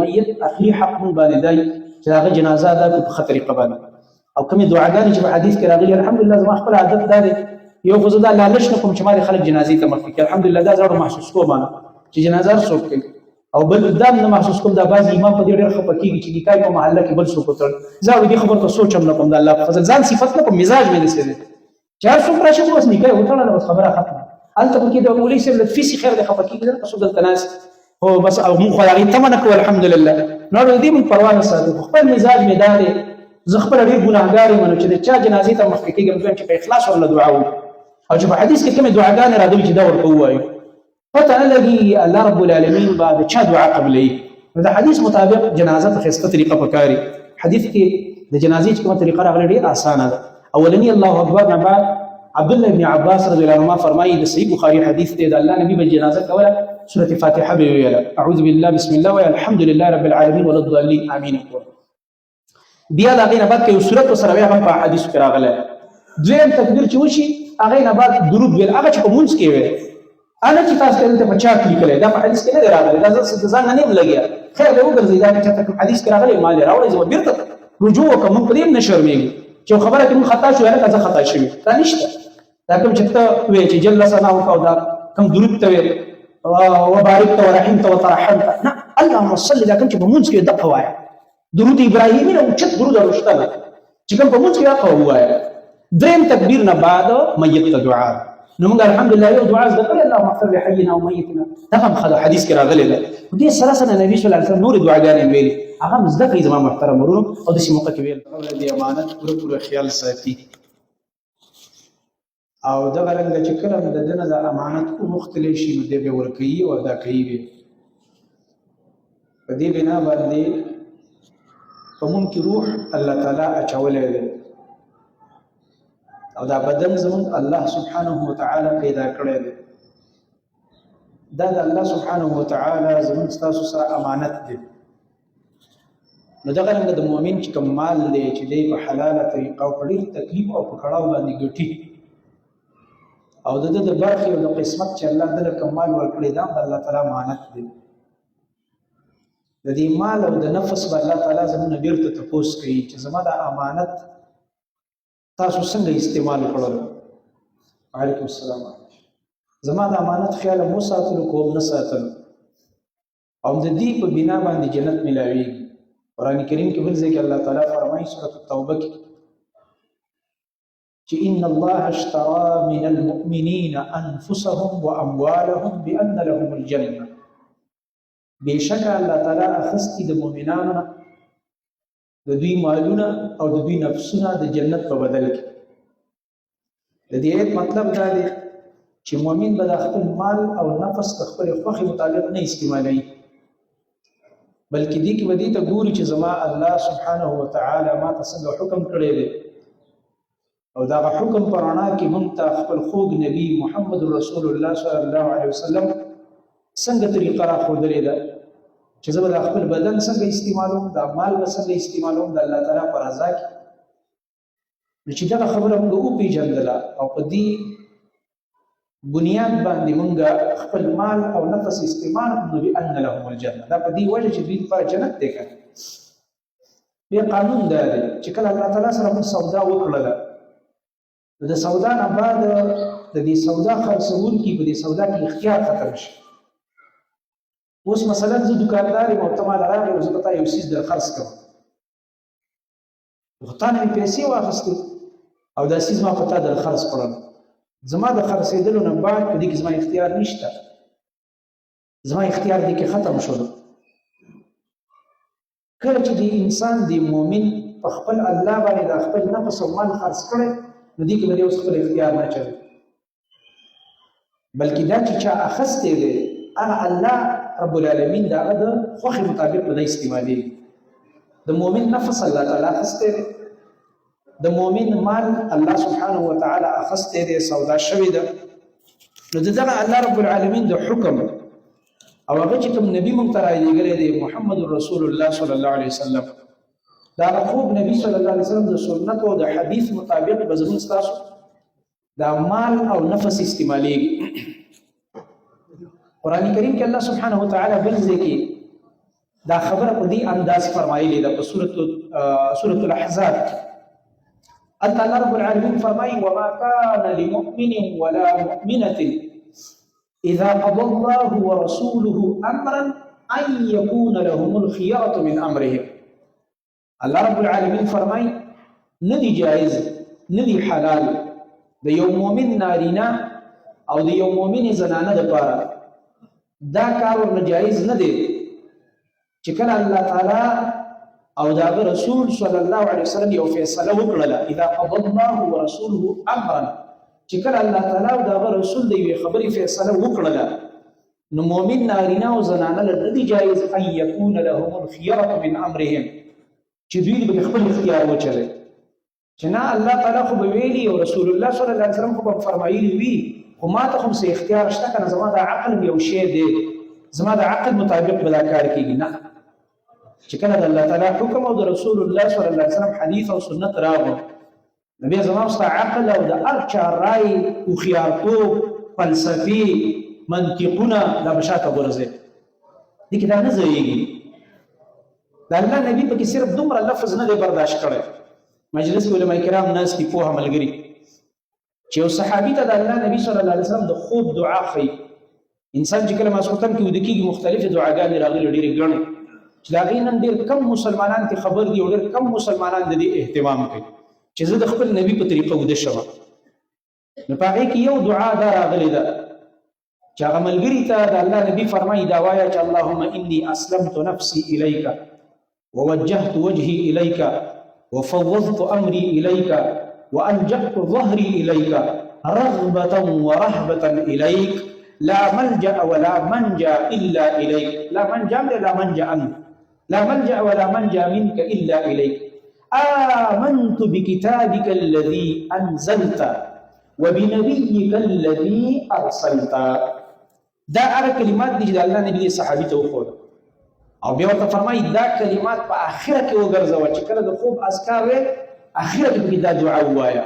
میت اخري حق مونږ باندې دی چې د هغه جنازه ادا کړو په ښه طریقه باندې. او کومې دعاګانې چې په حدیث کې راغلي، الحمدلله زما خپل عادت دا دی، یو خو زه دا لالچ نه کوم چې ما د خلک جنازې ته مخکې کړي، الحمدلله دا زړه محسوس کوم چې جنازه هر څوک کوي. او بل دا نه محسوس کوم دا بعضې امام په دې ډېر خفه کېږي چې نکاح په محله کې بل څوک وتړل. زه دې خبرو ته سوچ هم نه کوم، د الله په فضل ځان صفت نه کوم، مزاج مې داسې دی چې هر څوک راشي بس نکاح وتړله بس خبره ختمه. هلته پکې د مولوي صاحب له فیسي خیر دی خفه کېږي، دلته څوک دلته ناست هو بس او مونږ خو هغې تمه نه کوو الحمدلله. نو د دې مونږ پروا نه ساتو، خپل مزاج مې دا دی زه خپله ډېر ګناهګار یم چې د چا جنازې ته مخکې کېږم دویم چې په اخلاص ورله دعا وکړو، او چې په حدیث کې کومې دعاګانې راغلي چې دا ورته ووایو، پته نه لګي الله رب العالمین به د چا دعا قبلوي. نو د حدیث مطابق جنازه په ښایسته طریقه پکاري. حدیث کې د جنازې چې کومه طریقه راغلې ډېره اسانه ده. اولني الله اکبر نه بعد عبدالله ابن عباس رضی الله عنهما فرمایي د صحیح بخاري حدیث دی، د الله نبی به جنازه کوله سورة فاتحه به ویله، اعوذ بالله بسم الله ویل الحمد لله رب العالمین ولا الضالین امین. بیا د هغې نه بعد که یو صورت ورسره بیا هم په حدیثو کې راغلی. دویم تکبیر چې وشي هغې نه بعد درود ویل، هغه چې په مونځ کې ویل، هغه چې تاسو ته دلته په چاپ لیکلی دا په حدیث کې نه دی راغلی، دا زه د ځان نه یم لګیا، خیر دی وګرځئ دا که چېرته کوم حدیث کې راغلی ما دې راوړئ، زه به بېرته رجوع وکړم، مونږ په دې هم نه شرمېږو چې خبره کې مونږ خطا شو هلکه زه خطا شوي، دا نشته. دا کوم چې ته وایې چې جل ثناؤک او دا کوم درود ته ویل وبارکت ورحمت وترحمت، نه اللهم صل، دا کوم چې په مونځ کې دقه وایه، درود ابراهیمي نه اوچت درود رشته ده چې کوم په مونځ کې دقه ووایه. دریم تکبیر نه بعد میت ته دعا. نو موږ الحمدلله یو دعا زده کړې، اللهم اغفر لحینا ومیتنا، دغه هم حدیث کې راغلی ده. په دې سره سره نبي صلی الله علیه وسلم نورې دعاګانې ویلې، هغه هم زده کړئ زما محترم ورونو. او داسې موقع کې ویل د امانت پوره پوره خیال ساتي. او دغه رنګه چې کله د ده نه د امانت وغوښتلی شي نو دی به ورکوي او ادا کوي به. په دې بنا باندې په مونږ کې روح الله تعالی اچولی دی، او دا بدن زمونږ الله سبحانه وتعالی پیدا کړی دی. دا د الله سبحانه وتعالی زمونږ ستاسو سره امانت دی. نو دغه رنګه د مؤمن چې کوم مال دی چې دی په حلاله طریقه او په ډېر تکلیف او په کړاو باندې ګټي، او د ده د برخې او د قسمت چې الله دله کوم مال ورکړی دا د الله تعالی امانت دی. د دې مال او د نفس به الله تعالی زمونږ بیرته تپوس کوي چې زما دا امانت تاسو څنګه استعمال کړل. وعلیکم السلام. زما د امانت خیال مو ساتلو کوم نه ساتلو، او د دې په بنا باندې جنت ملاویږي. قرآن کریم کې بل ځای کې الله تعالی فرمایي سورة التوبه کې چې ان الله اشترى من المؤمنین انفسهم واموالهم بان لهم الجنه، بېشکه الله تعالی اخیستي د مؤمنانو نه د دوی مالونه او د دوی نفسونه د جنت په بدل کې. د دې آیت مطلب دا دی چې مؤمن به د خپل مال او نفس د خپل خوښې مطابق نه استعمالوي، بلکې دې کې به دې ته ګوري چې زما الله سبحانه وتعالی ما ته څنګه حکم کړی دی، او دا حکم په رڼا کې موږ ته خپل خوږ نبی محمد رسول الله صلی الله علیه وسلم څنګه طریقه راښودلې ده چې زه به د خپل بدن څنګه استعمالوم، دا مال به څنګه استعمالوم د الله تعالی په رضا کې. نو چې دغه خبره موږ وپېژندله او په دې بنیاد باندې موږ خپل مال او نفس استعمال کړو بأن لهم الجنه، دا په دې وجه چې دوی لپاره جنت دی. که بیا قانون دا دی چې کله الله تعالی سره موږ سودا وکړله، نو د سودا نه بعد د دې سودا خرڅوونکي په دې سودا کې اختیار ختم شي. اوس مثلا زه دکاندار یم او ته ماله راغې او زه به تا یو څیز در خرڅ کړم، خو تا نه مې پیسې واخیستې او دا څیز ما په تا در خرڅ کړل، زما د خرڅېدلو نه بعد په دې کې زما اختیار نشته، زما اختیار دې کې ختم شو. کله چې د انسان د مؤمن په خپل الله باندې د خپل نفس او مال خرڅ کړی، نو دې کې به اوس خپل اختیار نه چلي، بلکې دا چې چا اخیستی دی هغه الله رب العالمین د هغه د خوښې مطابق به دا استعمالېږي. د مؤمن نفس الله تعالی اخیستی دی، د مؤمن مال الله سبحانه وتعالی اخیستی دی، سودا شوې ده. نو د دغه الله رب العالمین د حکم او هغه چې کوم نبي موږ ته رالېږلی دی محمد رسول الله صلی الله علیه وسلم، دا خوب نبی صلی الله علیه وسلم د سنت او د حدیث مطابق به زموږ ستاسو دا مال او نفس استعمالېږي. قرآن کریم کې الله سبحانه وتعالی بل ځای کې دا خبره په دې انداز فرمایلی ده په سورة الاحزاب انت الله رب العالمین فرمایي وما كان لمؤمن ولا مؤمنة اذا قضى الله ورسوله امرا ان يكون لهم الخيرة من امرهم. الله رب العالمین فرمایي ندی جائز ندی حلال د یو مؤمن نارینا او د یو مؤمن زنانه لپاره دا کار ورنه جایز نه دی چې کله الله تعالی او دا رسول صلی الله علیه وسلم یو فیصله وکړه اذا قضى الله ورسوله امرا چې کله الله تعالی او دا رسول دی خبري فیصله وکړه نو مؤمن نارینا او زنانه له دې جایز ان يكون لهم الخيرة من امرهم چې دوی به خپل اختیار وچلي چې نه الله تعالی خو ویلي او رسول الله صلی الله علیه وسلم خو فرمایلی وی خو ما ته هم څه اختیار شته کنه زما د عقل یو شی دی زما د عقل مطابق بلا کار کیږي نه چې کله د الله تعالی حکم او د رسول الله صلی الله علیه وسلم حدیث او سنت راغو نبی زما واست عقل او د ارچا رای او خيارتوب فلسفي منطقونه د بشاته ورزه دي کدا نه زیږي د الله نبی په کې صرف دومره لفظ نه دی برداشت کړي مجلس علماء کرام ناس کی په عملګری چې یو صحابي ته د الله نبی صلی الله علیه وسلم د خوب دعا خي انسان چې کله ماسوتن کې ودکیږي مختلفه دعاګانې راغلي ډېرې ګڼې چې دا غینن ډېر کم مسلمانان ته خبر دي او ډېر کم مسلمانان د دې اهتمام کوي چې زه د خپل نبی په طریقه ود شم نو پاره کې یو دعا دا راغلي ده چې هغه ملګری ته د الله نبی فرمایي دا وایا چې اللهم اني اسلمت نفسي اليك ووجهت وجهي اليك وفوضت امري اليك وألجأت ظهري إليك رغبة ورهبة إليك لا ملجأ ولا منجا إلا إليك لا منجا ولا منجا أنت لا ملجأ ولا منجا منك إلا إليك آمنت بكتابك الذي أنزلت وبنبيك الذي أرسلت دا على كلمات دي الله نبي صحابي توخود او بیا ورته فرمایي دا کلمات په آخره کې وګرځوه چې کله د خوب اذکار اخیرا کې دا دعا وایا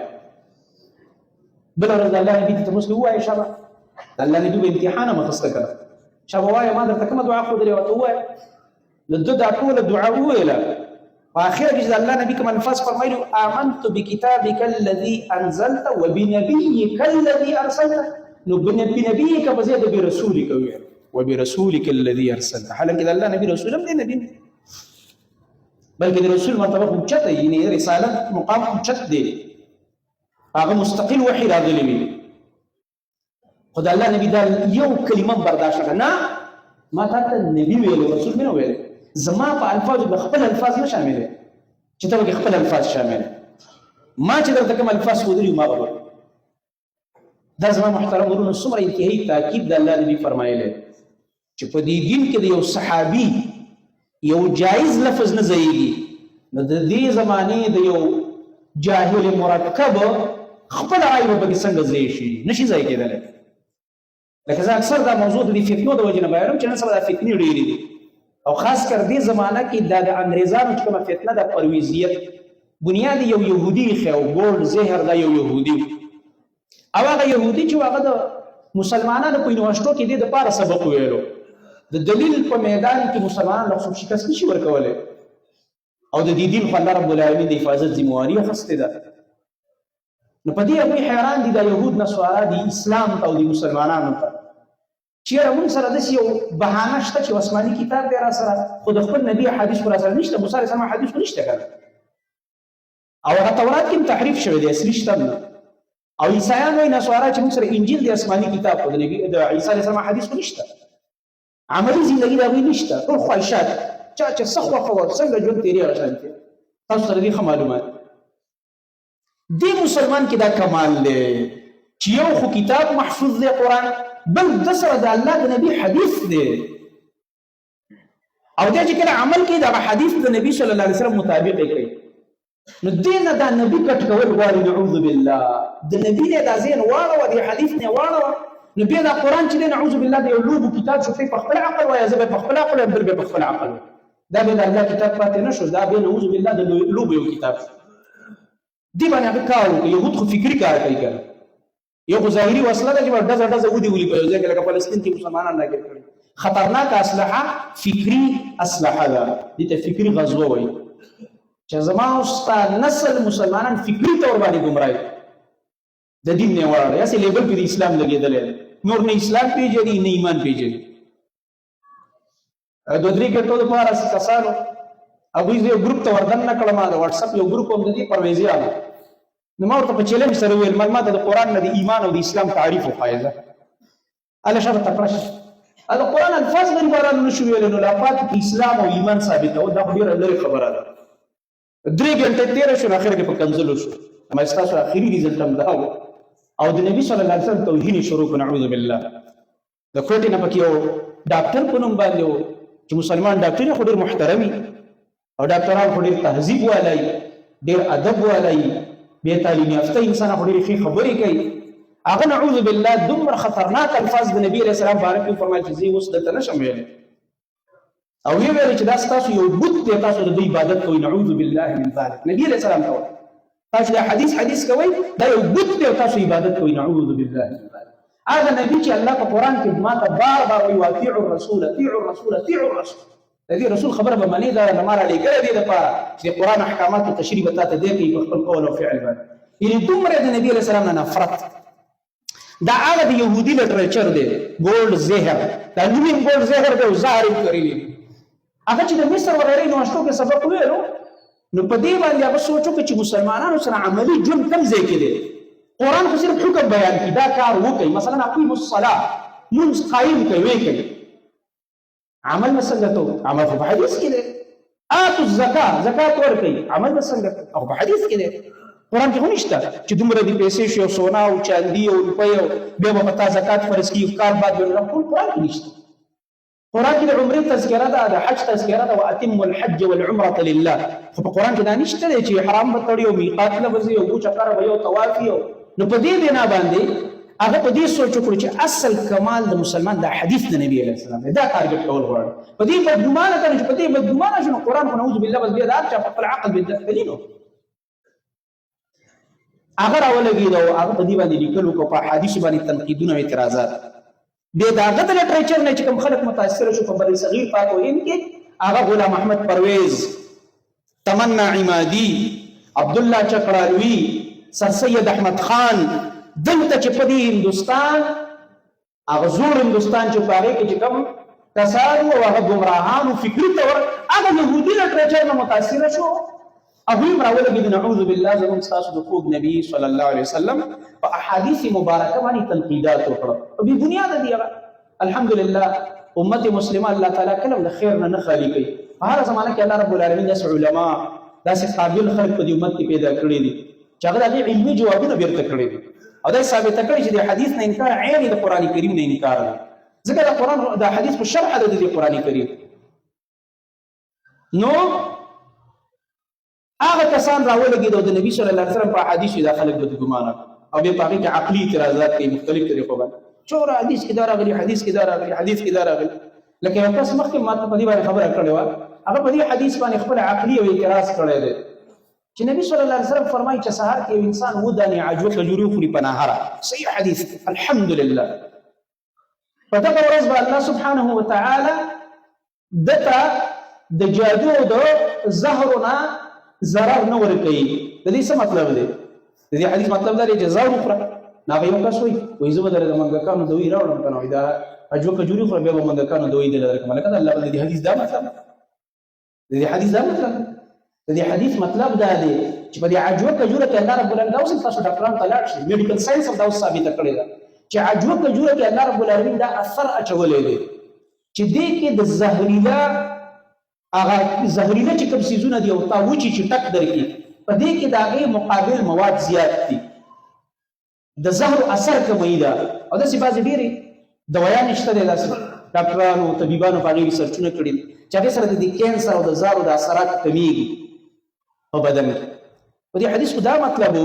بل ورځ الله نبی ته مسلم وایا شابه الله نبی به امتحان مخسته کړ شابه وایا ما درته کوم دعا خو درې وته وایا د دا ټول دعا ویله په اخیرا کې الله نبی کوم الفاظ فرمایلو آمنت بكتابك الذي انزلت وبنبيك الذي ارسلت نو بنبيك بزيد برسولك وبرسولك الذي ارسلت حالانکه الله نبی رسول هم دی نبی بلکې د رسول مرتبه هم چته یعنی رسالت مقام هم چت دی هغه مستقل وحی راغلی وي خدای الله نبی دا یو کلمه برداشت نه ما ته نبی ویل رسول مې ویل زما په الفاظ به خپل الفاظ نه شامل چې ته خپل الفاظ شامل ما چې درته کوم الفاظ ودري ما غوړ دا زما محترم ورونو څومره انتهایی تاکید د الله نبی فرمایلی چې په دې دین کې د یو صحابي یو جایز لفظ نه زیږي نو د دې زمانه د یو جاهل مرکب خپل عیب به څنګه زیږي شي نشي ځای کېدل لکه زه اکثر دا موضوع د فتنو د وجه نه بیانوم چې نن سبا د فتنې ډېرې دي او خاص کر دې زمانه کې د انګریزانو چې کومه فتنه د پرویزیت بنیاد یو يهودي خو ګولډ زهر دا یو يهودي او هغه يهودي چې هغه د مسلمانانو په یونیورسيټو کې د پاره سبق ویلو د دلیل په میدان کې مسلمانانو له شکست نشي ورکوله او د دې دین خو الله رب العالمین د حفاظت ذمہواری اخیسته ده نو په دې هغه حیران دي د يهود نصارا دي اسلام او د مسلمانانو ته چیرې موږ سره د یو بهانه شته چې آسماني کتاب دی را سره خو د خپل نبی حدیث پر سره نشته موسی علیه السلام حدیث نشته کړه او هغه تورات کې تحریف شوی دی اصلي شته او عیسایان وایي نصارا چې موږ سره انجیل دی آسماني کتاب خو د نبی د عیسی علیه السلام حدیث نشته عملی زندگی دا وی نشته ټول خواهشات چا چې سخوا خو څنګه ژوند تیری راځي تاسو سره دې معلومات دی مسلمان کې دا کمال دی چې یو خو کتاب محفوظ دی قرآن بل د سره د الله د نبی حدیث دی او دا چې کله عمل کوي دا حدیث د نبی صلی الله علیه وسلم مطابق کوي نو دین دا نبی کټ کول غواړي نعوذ بالله د نبی نه دا زین واړو دی حدیث نه واړو نو بیا دا قرآن چې نعوذ بالله د یو لوب کتاب شو په خپل عقل وای زه په خپل عقل بل په خپل عقل دا به د الله کتاب پاتې نشو دا به نعوذ بالله د لوب یو کتاب دی باندې کار کوي یو خو فکری کار کوي یو ظاهري وسله ده چې ډزه ودی ولي په ځای کې لکه فلسطین کې مسلمانان راګر کړي خطرناک اسلحه فکری اسلحه ده، دې ته فکری غزوه وایي چې زما او ستا نسل مسلمانان فکری طور باندې ګمراهي د دین نه وړاندې یاسې لیبل په اسلام لګېدلی نور نه اسلام پیژني نه ایمان پیژني. دوه درې ګټو دپاره کسانو هغوی زه یو ګروپ ته وردن نه کړم، د واټسپ یو ګروپ هم د دې پرویزیانو، نو ما ورته په چیلنج سره وویل ما ته د قرآن نه د ایمان او د اسلام تعریف وښایه، ځه هله شاته تکړه شه، د قرآن الفاظ غریب بارانو نه شو ویلی، نو لافات په اسلام او ایمان ثابتول دا خو ډېره لرې خبره ده. 3 ګنټې تېره شو، اخر کې په کنځلو شو، اما ستاسو اخري ریزلټ هم دا و. او د نبي صلی الله علیه وسلم توهین شروع کړو، نعوذ بالله. د کوټې نه پکې یو ډاکټر په نوم باندې و چې مسلمان ډاکټر خو ډېر محترمي او ډاکټران خو ډېر تهذیب والی، ډېر ادب والی، بې تعلیم یافته انسان خو ډېرې ښې خبرې کوي. هغه نعوذ بالله دومره خطرناک الفاظ د نبي علیه السلام باره کې وفرمایل چې زه اوس دلته نشم ویلی، او ویې ویل چې دا ستاسو یو بت دی، تاسو د دوی عبادت کوئ، نعوذ بالله من ذلک. نبي علیه السلام ته وایي تاسو دا حدیث کوئ، دا یو بت دی او تاسو عبادت کوئ، نعوذ بالله من ذلک. هغه نبي چې الله په قرآن کې ما ته بار وایي واطیعوا الرسول اطیعوا الرسول اطیعوا الرسول، د دې رسول خبره به منې، دا نه ما رالیږلی دی دپاره چې د قرآن احکاماتو تشریح به تا ته دی کوي په خپل قول او فعل باندې. یعنې دومره د نبي علیه السلام نه نفرت. دا هغه د یهودي لټریچر دی، ګولډ زهر، دا نوم یې ګولډ زهر دی او زهر یې کړي. هغه چې د مصر وغیرې یونیورسټو کې سبق ویلو، نو په دې باندې هغه سوچ وکړو چې مسلمانانو سره عملي ژوند کوم ځای کې دی. قرآن خو صرف حکم بیان کړي، دا کار وکړئ، مثلا اقیموا الصلاة، لمونځ قایم کوئ، ویې کوئ. عمل به څنګه کوو؟ عمل خو په حدیث کې دی. آتوا الزکاة، زکات ورکوئ، عمل به څنګه کوو؟ هغه په حدیث کې دی. قرآن کې خو نشته چې دومره دې پیسې شي او سونا او چاندي او روپۍ او بیا به په تا زکات فرض کړي، کار باد به ټول قرآن کې نشته. قرآن کې د عمرې تذکره ده، د حج تذکره ده، واتموا الحج والعمرة لله، خو په قرآن کې دا نشته دی چې احرام به تړي او میقات له به ځي او بو چکر به یو طواف یو. نو په دې بنا باندې هغه په دې سوچ وکړو چې اصل کمال د مسلمان دا حدیث د نبی علیه السلام دا ټارګټ کول غواړي. په دې بدګمانه کړي چې په دې بدګمانه شنو قرآن خو نعوذ بالله بس بیا د هر چا په خپل عقل بدلینو هغه راولګېد او هغه په دې باندې لیکل وکړو، په احادیثو باندې تنقیدونه او اعتراضات. بیا د هغه د لټریچر نه چې کوم خلک متاثره شو په بر صغیر پاک و هند کې، هغه غلام احمد پرویز، تمنا عمادي، عبدالله چکړالوي، سر سید احمد خان، دلته چې په دې هندوستان هغه زوړ هندوستان چې په هغې کې چې کوم کسان وو هغه ګمراهان و فکري طور هغه یهودي لټریچر نه متاثره شو، هغوی هم راولګېدو. نعوذ بالله زموږ ستاسو د خوږ نبي صلی الله علیه وسلم په احادیث مبارکه باندې تنقیدات وکړه او بې بنیاده دي هغه. الحمدلله امت مسلمه الله تعالی کله د خیر نه خالي کوي. په هره زمانه کې الله رب العالمین داسې علما داسې قابل خلک په دې امت کې پیدا کړي دي چې هغه د هغې علمي جوابونه بیرته کړي دي او دا یې ثابته کړي چې د حدیث نه انکار عین د قرآن کریم نه انکار دی، ځکه د قرآن د حدیث په شرح ده د قرآن کریم. نو هغه کسان راولګېدل د نبي صلی الله علیه وسلم په احادیثو دا خلک بدګمانه او بیا په هغې کې عقلي اعتراضات کوي مختلف طریقو باندې، چوره حدیث کې دا راغلي، حدیث کې دا راغلي، حدیث کې دا راغلي. لکه یو کس مخکې ما ته په دې باندې خبره کړې وه، هغه په دې حدیث باندې خپل عقلي او اعتراض کړی دی چې نبي صلی الله علیه وسلم فرمایي چې سهار کې یو انسان 7 دانې عجوه کجوري وخوري په نهاره. صحیح حدیث، الحمدلله. په دغه ورځ به الله سبحانه وتعالی دته د جادو او د زهرو نه ضرر نه ورکوي. د دې څه مطلب دی؟ د دې حدیث مطلب دا دی چې زهر وخوره. نو هغه یو کس وایي زه به درته د منګکانو دوی راوړم که نه وایي دا عجوه کجوري وخوره بیا به منګکانو دوی دله درکړم. لکه د الله د دې حدیث دا مطلب د دې حدیث دا مطلب د دې حدیث مطلب دا دی چې په دې عجوه کجوره کې الله رب العالمین دا اوس تاسو ډاکټران ته لاړ شئ، میډیکل ساینس هم دا اوس ثابته کړې ده چې عجوه کجوره کې الله رب العالمین دا اثر اچولی دی چې دې کې د زهریله هغه زهریله چې کوم څیزونه دي او تا وچي چې ټک درکړي په دې کې د هغې مقابل مواد زیات دي، د زهرو اثر کموي ده. او داسې بعضې ډېرې دوایانې شته دی داسې ډاکټرانو طبیبانو په هغې ریسرچونه کړي دي چې هغې سره د دې کینسر او د زهرو د اثرات کمیږي په بدن کې. په دې حدیث خو دا مطلب و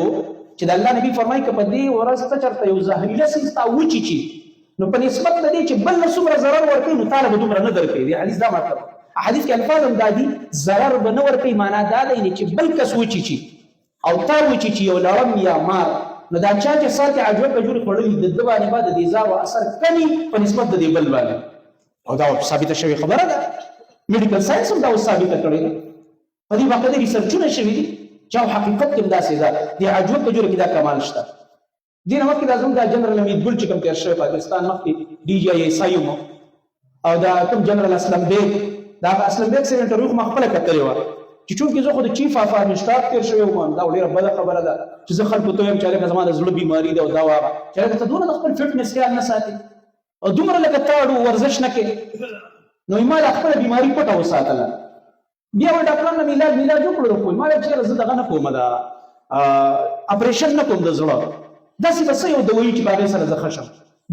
چې د الله نبي فرمایي که په دې ورځ ته چېرته یو زهریله څیز تا وچیچي نو په نسبت د دې چې بل له څومره ضرر ورکوي نو تا له به دومره نه درکوي. د حدیث دا مطلب حدیث کې الفاظ هم دا دي ضرر به نه ورکوي، معنا دا دی چې بل کس وچیچي او تا وچیچي یو لړم یا مار نو دا چا چې ساتي عجوه کجوري خوړلي د ده باندې به د دې زهرو اثر کمي په نسبت د دې بل باندې. او دا ثابته شوې خبره ده میډیکل ساينس هم دا ثابته کړې ده په دې باندې ریسرچونه شوي دي چې حقیقت کې داسې ده د عجوه کجوره کې دا کمال شته دینه مخکې دا زموږ د جنرال امید ګل چې کوم تیر شوی پاکستان مخکې ډي جی آی ایس آی او دا کوم جنرال اسلم بیگ دا اسلم بیگ سره انټرویو ما خپل کتلې و چې چونکې زه خو د چیف اف آرمی سټاف تیر شوی وم دا ډیره بده خبره ده چې زه خلکو ته یم چې هغه زما د زړه بیماری ده او دا واغه چې هغه ته دونه خپل فټنس خیال نه ساتي او دومره لکه تاړو ورزش نه کوي نو ما خپل بیماری پټه وساتله بیا و ډاکټر نه میلاج وکړو خو ما چې زه دغه نه کوم دا اپریشن نه کوم د زړه داسې بس یو دوی چې باغې سره زه خشم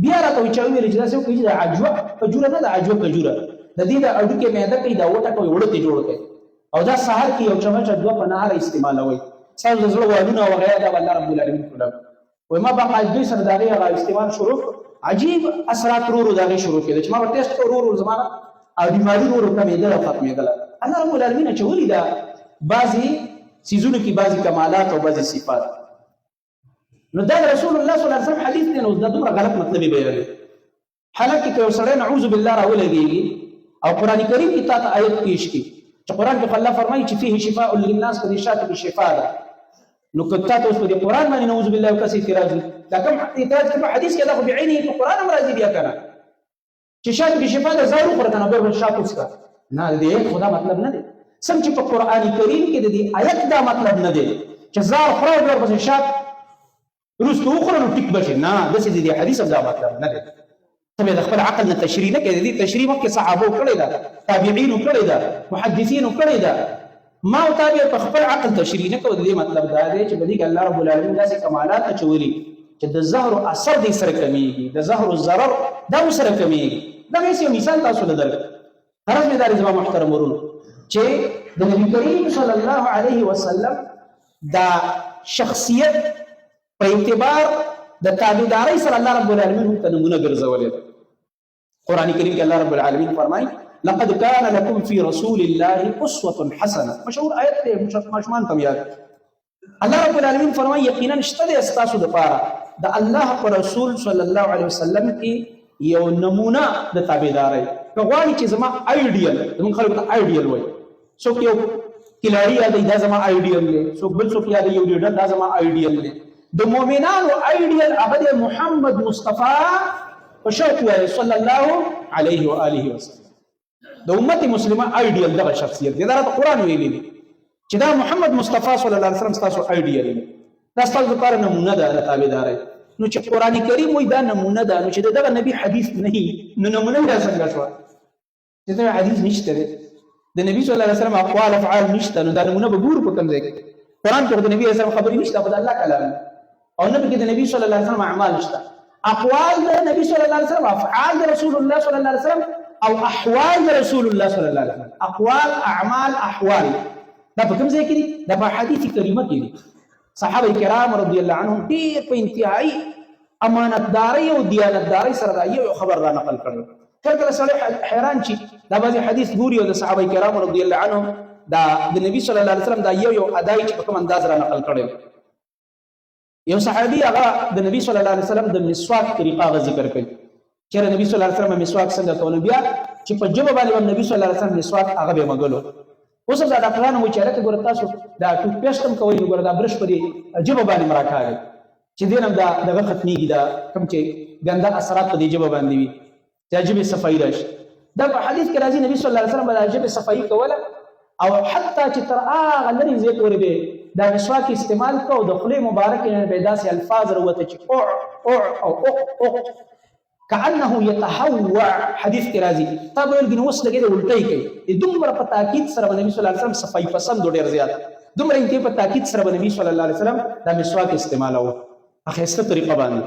بیا راته وی چې ویل چې داسې وکړي د عجوه کجوره نه د عجوه کجوره د دې د اډوکې معده کوي دا وټه کوي وړته جوړ کوي او دا سحر کې یو چمچ دوه په نهار استعمالوي ساز د زړه والونه او غیره دا الله رب العالمین کړو وای ما باقاعده سره دا غي استعمال شروع عجیب اثرات ورو دا غي شروع کړي چې ما ټیسټ ورو زمانہ او بیماری ورو کمېدل او ختمېدل الله رب العالمین چې ولې دا بعضي سيزونو کې بعضي کمالات او بعضي صفات نو دا رسول الله صلی الله علیه وسلم حدیث دی نو دا دومره غلط مطلب بیان حالکه که سره نعوذ بالله راولږي او قران کریم کې تاسو آیت پیش کی چې قران کې الله فرمایي چې فيه شفاء للناس په دې شاته کې شفاء ده نو کته تاسو په قران باندې نعوذ بالله وکاسي اعتراض دا کوم اعتراض په حدیث کې دا خو بعینه په قران امراض بیا کنه چې شاته کې شفاء ده زارو قران نه به شاته وسکا نه دې خدا مطلب نه دی سم چې په قران کریم کې د دې آیت دا مطلب نه دی چې زار خراب ورپسې شاته روستو خو نو ټیک بشي نه د دې حدیث دا مطلب نه دی ته د خپل عقل نه تشریح نه کوي دې تشریح مکه صحابه کړی دا تابعین کړی دا محدثین کړی دا ما او تابع په خپل عقل تشریح نه کوي دې مطلب دا دی چې بلې الله رب العالمین داسې کمالات چولي چې د زهر اثر دې سره کمیږي د زهر الضرر دا سره کمیږي دا یو مثال تاسو له درک هر مدار زما محترم ورونو چې د نبی کریم صلی الله علیه وسلم دا شخصیت په اعتبار د تابعداري سره الله رب العالمین ته نمونه ګرځولې قرآن کریم کې الله رب العالمین فرمایي لقد كان لكم في رسول الله اسوه حسنه مشهور آیت دی مشمان تم یاد الله رب العالمین فرمایي یقینا شته استاسو د پاره د الله پر رسول صلی الله علیه وسلم کې یو نمونه د تابعداري کغواړي چې زما ایډیل زمون خلکو ته ایډیل وای څوک یو کلاړی یادې دا زما ایډیل دی څوک بل څوک یادې یو لیډر دا زما ایډیل دی د مؤمنانو ایډیل هغه محمد مصطفی او شوق صلی الله علیه و آله وسلم د امت مسلمه ایډیل دغه شخصیت دی دا قرآن ویلی دی چې دا محمد مصطفی صلی الله علیه وسلم تاسو ایډیل دی دا تاسو لپاره نمونه ده د تابعداري نو چې قرآن کریم وای دا نمونه ده نو چې دغه نبی حدیث نه نو نمونه ده څنګه شو چې دا حدیث نشته د نبی صلی الله علیه وسلم اقوال افعال نشته نو دا نمونه به ګورو په کوم ځای کې قرآن کې د نبی صلی الله علیه وسلم خبرې نشته خدای الله کلام او نبی کې د نبی صلی الله علیه وسلم اعمال نشته اقوال د نبی صلی الله علیه وسلم افعال د رسول الله صلی الله علیه وسلم او احوال د رسول الله صلی الله علیه وسلم اقوال اعمال احوال دا په کوم ځای کې دي دا په حدیث کریمه کې دي صحابه کرام رضی الله عنهم ډېر په انتهایی امانتداري او دیانتداري سره دا یو خبر را نقل کړل کله سړی حیران شي دا بعضی حدیث ګوري او د صحابه کرام رضی الله عنهم دا د نبی صلی الله علیه وسلم دا یو ادای چې په کوم انداز را نقل کړل یو صحابي هغه د نبی صلی الله علیه وسلم د مسواک طریقه غ ذکر کړي چې نبی صلی الله علیه وسلم مسواک څنګه کول بیا چې په جواب باندې نبی صلی الله علیه وسلم مسواک هغه به مګلو اوس دا ډاکټران مو چې راته ګور تاسو دا ټوت پیسټ هم کوي ګور دا برش په جواب باندې مراکاږي چې دینم دا دغه ختميږي دا کوم چې ګنده اثرات په دې جواب باندې وي چې جبه صفائی راشي دا په حدیث کې راځي نبی صلی الله علیه وسلم د جبه صفائی کوله او حتی چې تر هغه لري زه پورې به دا مسواک استعمال کو د خلی مبارک نه به داسې الفاظ وروته چې او كأنه يتهوع حدیث کې راځي تاسو ولګنه وس لګي د الټي کوي دومره په تاکید سره نبی صلی الله علیه وسلم صفائی پسند ډېر زیات دومره انتي په تاکید سره نبی صلی الله علیه وسلم دا مسواک استعمالو اخیسته طریقه باندې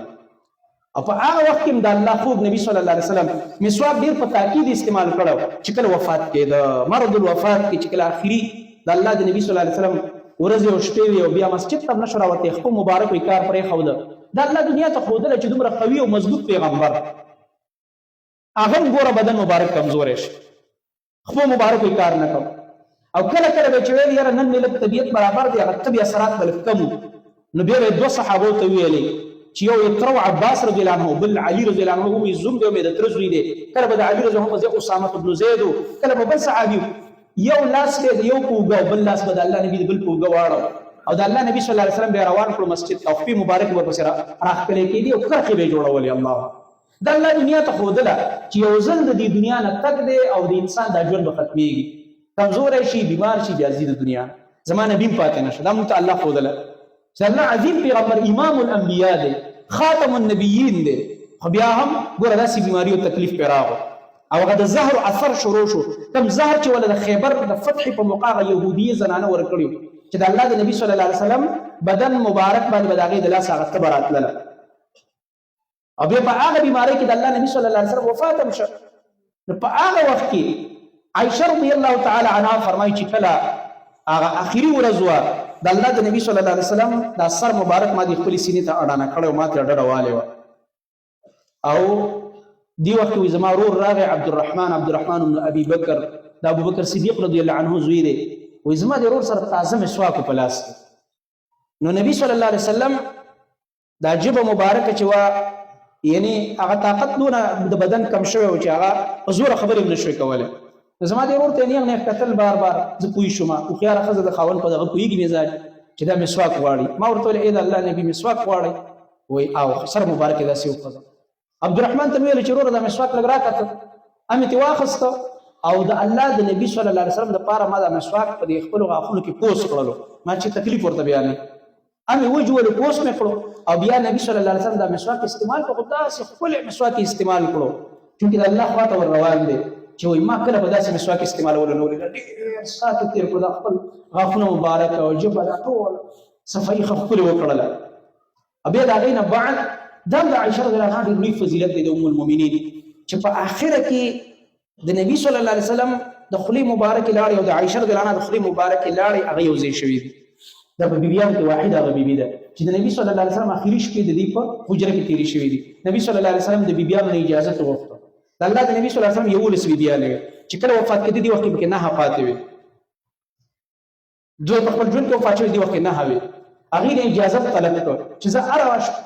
او په هغه وخت کې د الله خوب نبی صلی الله علیه وسلم مسواک ډېر په تاکید استعمال کړو چې کله وفات کېده مرض الوفات کې چې کله اخري د الله د نبی صلی الله علیه وسلم ورځ او شپې او بیا مسجد ته نشو راوته خو مبارک وي کار پرې خوده دا الله دنیا ته خودله چې دومره قوي او مضبوط پیغمبر هغه ګوره بدن مبارک کمزور شي خو مبارک وي کار نه کوم او کله کله به چې ویل یاره نن ملت طبیعت برابر دی هغه طبيعت اثرات بل کم نو بیا دوه صحابه ته ویلي چې یو ترو عباس رضی الله عنه بل علي رضی الله عنه وي زوم دی مې د تر زوی دی کله به د علي رضی الله عنه زه اسامه بن زید کله به بل صحابي یو لاس به یو پوګو بل لاس به د الله نبی بل پوګو واړو او د الله نبی صلی الله علیه وسلم به روان کړو مسجد او په مبارک به سره راخلې کېدی او کرخې به جوړولې الله د الله دنیا ته خودله چې یو ځل د دې دنیا نه تک دی او د انسان د ژوند به ختميږي کمزور شي بیمار شي بیا د دنیا زمانه بیم پاتې نشه دا مونږ ته الله خودله چې الله عظیم پیغمبر امام الانبیاء دی خاتم النبیین دی خو بیا هم ګوره داسې بیماری او تکلیف پرې راغو او هغه د زهر اثر شروع شو کوم زهر چې ولا د خیبر د فتح په موقع يهودي زنانه ورکړیو چې د الله د نبی صلی الله علیه وسلم بدن مبارک باندې بداغي د لاس هغه تبرات لله او بیا په هغه بیماری کې د الله نبی صلی الله علیه وسلم وفات هم شو نو په هغه وخت کې عائشہ رضی الله تعالی عنها فرمایي چې کله هغه اخیری ورځ و د الله د نبی صلی الله علیه وسلم د سر مبارک ما د خپل سینې ته اډانه کړو ما ته ډډه والے او دی وخت وي زما ورور راغی عبدالرحمن بن ابي بکر د ابو بکر صدیق رضی الله عنه زوی دی وي زما د ورور سره تازه مسواک په لاس نو نبی صلی الله علیه وسلم دا جبه مبارکه چې وا یعنی هغه طاقت دونه د بدن کم شوی او چې هغه زوره خبرې نشوي کوله زما د ورور ته نه قتل بار زه پوي شوم او خيار خزه د خاون په دغه پويږي مزاج چې دا مسواک واړي ما ورته اې د الله نبی مسواک واړي وای او سر مبارک داسې وکړه عبدالرحمن ته ویل چې ورور د مسواک لګ راکته امه تی واخسته او د الله د نبی صلی الله علیه وسلم د پاره ما د مسواک په خپل غاخونو کې پوس کړلو ما چې تکلیف ورته بیانې امه وجول پوس مې کړو او بیا نبی صلی الله علیه وسلم د مسواک استعمال په خدا سي خپل مسواک استعمال کړو چې د الله خواته ور روان دي چې وای ما کله به داسې مسواک استعمالول نو ډېر ساعت تیر کړو د خپل غاخونو مبارک او جبل ټول صفای خپل وکړل ابي دا غینه بعد د عائشہ رضی الله عنها د فضیلت د ام المؤمنین چې په اخره کې د نبی صلی الله علیه وسلم د خلی مبارک لاړ او د عائشہ رضی الله عنها د خلی مبارک لاړ هغه یو ځای شوی دا په بیبیان کې واحده هغه بیبی ده چې د نبی صلی الله علیه وسلم اخیری شپې د دې په حجره کې تیری شوی دي نبی صلی الله علیه وسلم د بیبیانو اجازه وغوښته د الله د نبی صلی الله علیه وسلم یو لس بیبیان چې کله وفات کړي دي وخت کې نه پاتې وي دوی په خپل ژوند کې وفات شوی دی وخت نه هوي هغه اجازه طلب کړ چې زه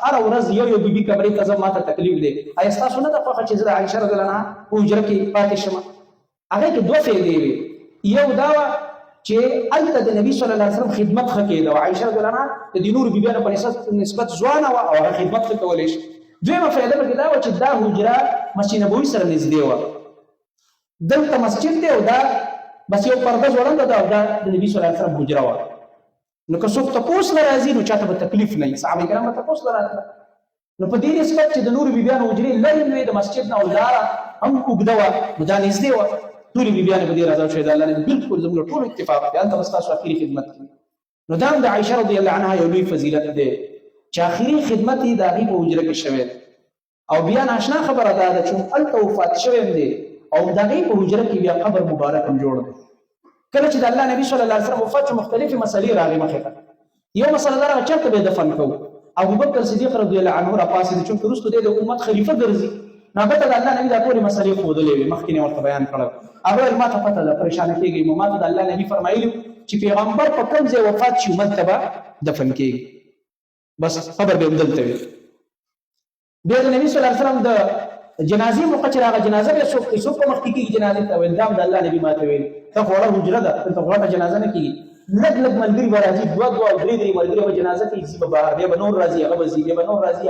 ار ورځ یو بیبي کمرې ته زما ماته تکلیف دی آیا تاسو نه د خوښه چې زه عائشہ رضی الله عنها په حجره کې پاتې شم هغه کې دوه فائدې وي یو دا چې الته د نبی صلی الله علیه وسلم خدمت خکې او عائشہ رضی الله عنها د نور بیبيانو په نسبت ځوانه او هغه خدمت کولې شي دویمه فائدہ به دا و چې دا حجره مسجد نبوي سره نږدې و دلته مسجد دی او دا بس یو پرده ځوړنده دا د نبی صلی الله علیه وسلم حجره و نو که څوک تاسو راځي نو چاته به تکلیف نه صحابه کرام ته تاسو راځي نو په دې نسبت چې د نور بیبيانو حجره لري نو د مسجد نه ولاره هم وګدوا مدان نږدې و ټول بیبيانو په دې راځو چې د الله نه بالکل زموږ ټول اتفاق دي انت تاسو اخیری خدمت کوي نو دا د عائشہ رضی الله عنها یو لوی فضیلت ده چې اخیری خدمت یې د هغه په حجره کې شوه او بیا ناشنا خبره ده چې الته وفات شوه دی او د هغه په حجره کې بیا قبر مبارک هم جوړ دی کله چې د الله نبی صلی الله علیه وسلم وفات مختلفه مسلې راغلي مخه یو مسله دا چې به دفن کو ابو بکر صدیق رضی الله عنه را پاسې چې ورسته د امت خلیفہ ګرځي نو به د الله نبی دا ټول مسلې خودلې مخکې ورته بیان کړل اول ما ته پته ده پریشان کېږي ما ته د الله نبی فرمایلی چې پیغمبر په کوم ځای وفات شي امت تبع دفن کېږي بس خبر به دلته وي بیا د نبی صلی الله علیه وسلم د جنازې موقع راغله جنازه به څوک په مخ کې کېږي جنازې ته ویل دا د الله نبی ماته ویل ته وړه حجره ده ته وړه جنازه نه کېږي لږ لږ ملګري به راځي دوه او درې ملګري به جنازه کې ځي بهر بیا به نور راځي هغه به ځي بیا به نور راځي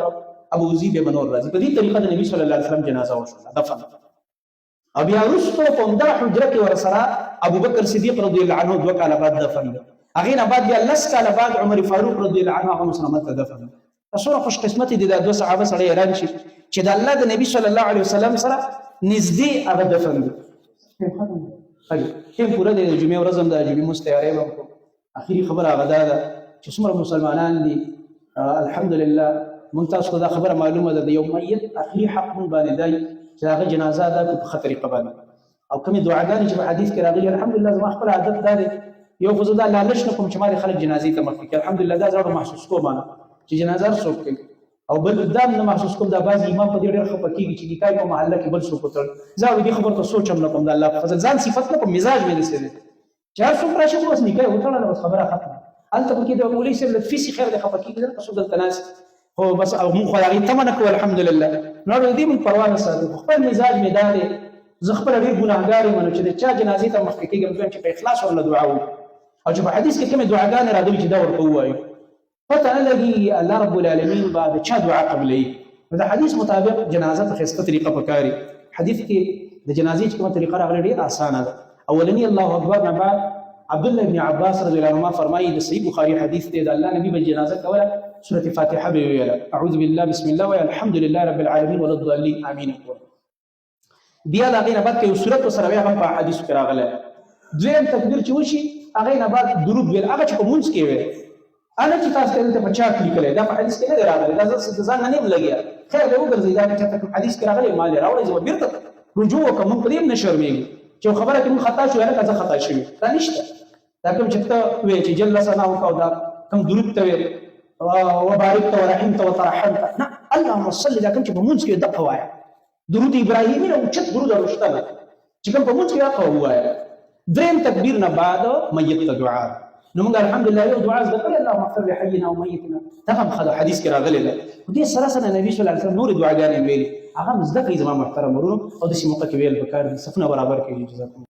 ابو ذی به نور راځي په دې طریقه د نبی صلی الله علیه وسلم جنازه وشوه دفن او بیا وروسته په همدا حجره کې ورسره ابو بکر صدیق رضی الله عنه 2 کاله بعد دفن هغه نه بعد بیا لس کاله بعد عمر فاروق رضی الله عنه هغه مسلمان ته دفن تاسو خوش قسمت دي د دوه صحابه سره اعلان شي چې د الله د نبی صلی الله علیه وسلم سره نږدې هغه دفن دي هم پورا د جمعې ورځ هم د جمعې مستعارې وکړو اخیری خبره هغه ده چې څومره مسلمانان دي الحمدلله مونږ تاسو دا خبره معلومه ده د یو میت اخیری حق مونږ باندې دی چې هغه جنازه ده په خطر قبل او کومې دعاګانې چې په حدیث کې راغلي الحمدلله زما خپل عادت دا دی یو خو زه دا لالچ نه کوم چې ما خلک جنازې ته مخ کې الحمدلله دا زړه محسوس کوم چې جنازه څوک کوي او بل دام نه محسوس کوم دا بعض امام په دې ډېر خپه کېږي چې نکاح په محله کې بل څوک وتړ زه دې خبره ته سوچم نه کوم د الله په فضل ځان صفت نه کوم مزاج مې نسي دي چې هر څوک راشي بس نکاح وتړل بس خبره ختمه انت په کې د مولوی صاحب د فیسي خیر د خپه کېږي تاسو دلته ناس خو بس او مونږ خو هغې تمه نه کوو الحمدلله. نو د دې مونږ پروا نه ساتو. خپل مزاج مې دا دی زه خپله ډېر ګناهګار یم نو چې د چا جنازې ته مخکې کېږم دویم چې په اخلاص ورله دعا وکړو او چې په حدیث کې کومې دعاګانې راغلي چې دا ورته ووایو پته نه لګي الله رب العالمین به د چا دعا قبلوي. نو د حدیث مطابق جنازه ته ښایسته طریقه پکاري. حدیث کې د جنازې چې کومه طریقه راغلې ډېره اسانه ده. اولني الله اکبر نه بعد عبدالله ابن عباس رضی الله عنهما فرمایي د صحیح بخاري حدیث دی د الله نبی به جنازه کوله سورة فاتحه به ویله اعوذ بالله بسم الله ویل الحمد لله رب العالمین ولا الضالین امین. بیا د هغې نه بعد که یو صورت ورسره بیا هم په حدیثو کې راغلی. دویم تکبیر چې وشي هغې نه بعد درود ویل هغه چې په مونځ کې وی انا چې تاسو ته دلته په چاټ لیکلی دا په حدیث کې نه دی راغلی. دا زه د ځان نه یم لګیا خیر دی وګرځئ دا که چېرته کوم حدیث کې راغلی ما دې راوړئ زه به بېرته رجوع وکړم. مونږ په دې هم نه شرمېږو چې یو خبره کې مونږ خطا شو هلکه زه خطا شوي دا نشته. دا کوم چې ته وایې چې جل ثناؤک او دا کوم درود ته ویې وبارکت ورحمت وترحمت نه اللهم صل دا کوم چې په مونځ کې دقه وایه درود ابراهیمي نه اوچت درود راوشته ده چې کوم په مونځ کې دقه ووایه. دریم تکبیر نه بعد میت ته دعا. نو موږ الحمدلله یو دعا زده کړې اللهم اغفر لحینا ومیتنا دغه هم حدیث کې راغلی ده. خو دې سره سره نبي صلی الله علیه وسلم نورې دعاګانې ویلي هغه هم زده کړئ زما محترم ورونو او داسې موقع کې ویل پکار دي صفونه برابر کړي. جزاکم